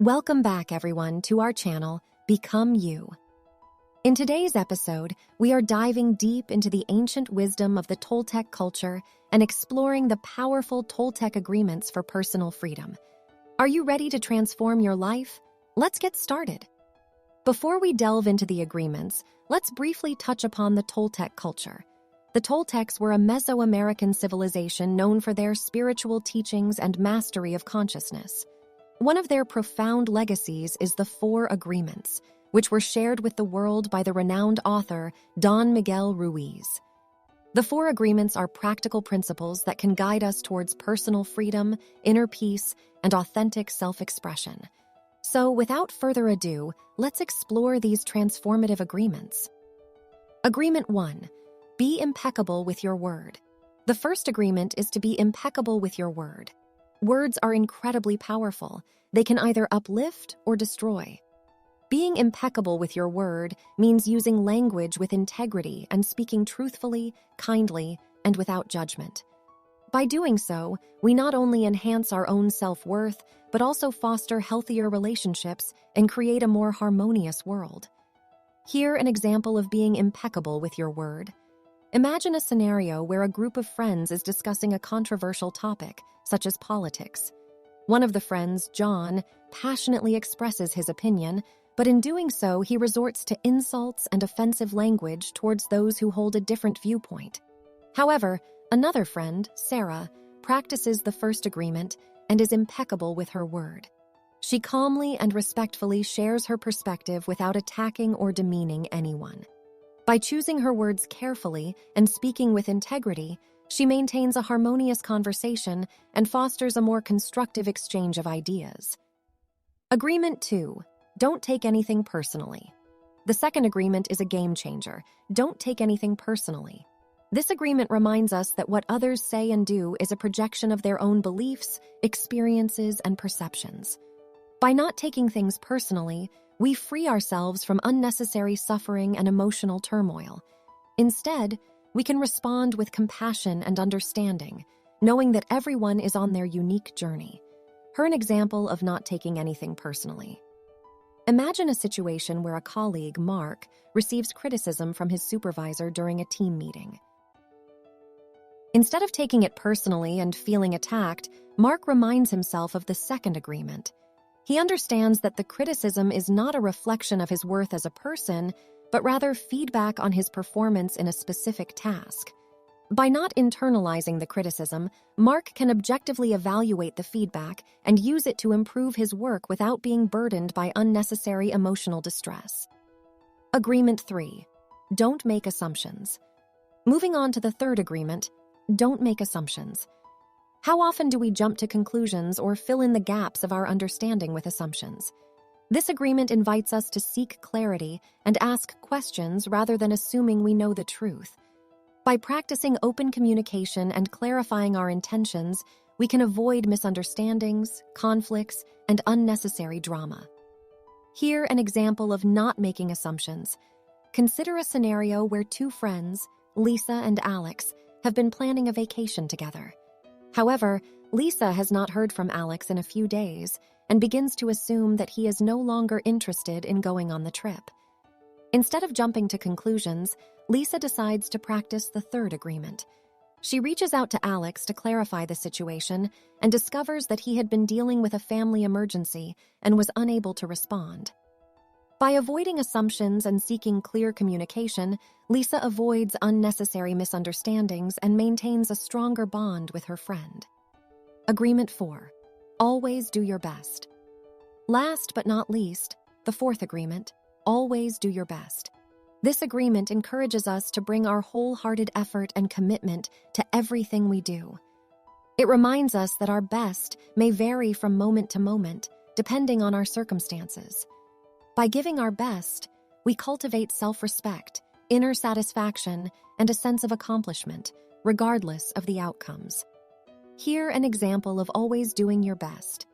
Welcome back, everyone, to our channel, BecomeU. In today's episode, we are diving deep into the ancient wisdom of the Toltec culture and exploring the powerful Toltec agreements for personal freedom. Are you ready to transform your life? Let's get started. Before we delve into the agreements, let's briefly touch upon the Toltec culture. The Toltecs were a Mesoamerican civilization known for their spiritual teachings and mastery of consciousness. One of their profound legacies is the Four Agreements, which were shared with the world by the renowned author Don Miguel Ruiz. The Four Agreements are practical principles that can guide us towards personal freedom, inner peace, and authentic self-expression. So, without further ado, let's explore these transformative agreements. Agreement 1. Be impeccable with your word. The first agreement is to be impeccable with your word. Words are incredibly powerful. They can either uplift or destroy. Being impeccable with your word means using language with integrity and speaking truthfully, kindly, and without judgment. By doing so, we not only enhance our own self-worth, but also foster healthier relationships and create a more harmonious world. Here, an example of being impeccable with your word. Imagine a scenario where a group of friends is discussing a controversial topic, such as politics. One of the friends, John, passionately expresses his opinion, but in doing so, he resorts to insults and offensive language towards those who hold a different viewpoint. However, another friend, Sarah, practices the first agreement and is impeccable with her word. She calmly and respectfully shares her perspective without attacking or demeaning anyone. By choosing her words carefully and speaking with integrity, she maintains a harmonious conversation and fosters a more constructive exchange of ideas. Agreement 2. Don't take anything personally. The second agreement is a game changer. Don't take anything personally. This agreement reminds us that what others say and do is a projection of their own beliefs, experiences, and perceptions. By not taking things personally, we free ourselves from unnecessary suffering and emotional turmoil. Instead, we can respond with compassion and understanding, knowing that everyone is on their unique journey. Here's an example of not taking anything personally. Imagine a situation where a colleague, Mark, receives criticism from his supervisor during a team meeting. Instead of taking it personally and feeling attacked, Mark reminds himself of the second agreement. He understands that the criticism is not a reflection of his worth as a person, but rather feedback on his performance in a specific task. By not internalizing the criticism, Mark can objectively evaluate the feedback and use it to improve his work without being burdened by unnecessary emotional distress. Agreement 3. Don't make assumptions. Moving on to the third agreement, don't make assumptions. How often do we jump to conclusions or fill in the gaps of our understanding with assumptions? This agreement invites us to seek clarity and ask questions rather than assuming we know the truth. By practicing open communication and clarifying our intentions, we can avoid misunderstandings, conflicts, and unnecessary drama. Here, an example of not making assumptions. Consider a scenario where two friends, Lisa and Alex, have been planning a vacation together. However, Lisa has not heard from Alex in a few days and begins to assume that he is no longer interested in going on the trip. Instead of jumping to conclusions, Lisa decides to practice the third agreement. She reaches out to Alex to clarify the situation and discovers that he had been dealing with a family emergency and was unable to respond. By avoiding assumptions and seeking clear communication, Lisa avoids unnecessary misunderstandings and maintains a stronger bond with her friend. Agreement 4. Always do your best. Last but not least, the fourth agreement, always do your best. This agreement encourages us to bring our wholehearted effort and commitment to everything we do. It reminds us that our best may vary from moment to moment, depending on our circumstances. By giving our best, we cultivate self-respect, inner satisfaction, and a sense of accomplishment, regardless of the outcomes. Here, an example of always doing your best.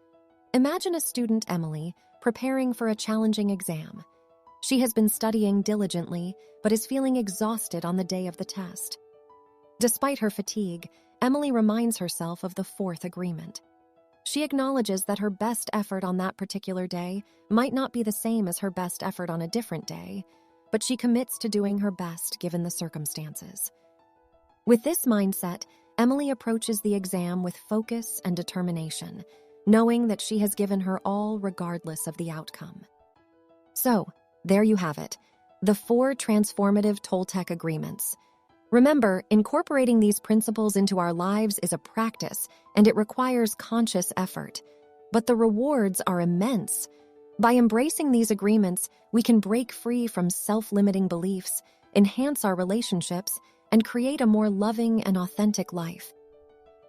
Imagine a student, Emily, preparing for a challenging exam. She has been studying diligently, but is feeling exhausted on the day of the test. Despite her fatigue, Emily reminds herself of the fourth agreement. She acknowledges that her best effort on that particular day might not be the same as her best effort on a different day, but she commits to doing her best given the circumstances. With this mindset, Emily approaches the exam with focus and determination, knowing that she has given her all regardless of the outcome. So, there you have it, the 4 transformative Toltec agreements. Remember, incorporating these principles into our lives is a practice, and it requires conscious effort. But the rewards are immense. By embracing these agreements, we can break free from self-limiting beliefs, enhance our relationships, and create a more loving and authentic life.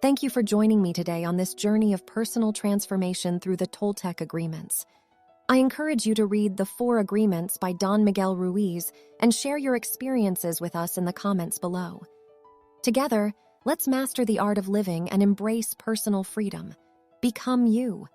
Thank you for joining me today on this journey of personal transformation through the Toltec agreements. I encourage you to read The 4 Agreements by Don Miguel Ruiz and share your experiences with us in the comments below. Together, let's master the art of living and embrace personal freedom. Become you.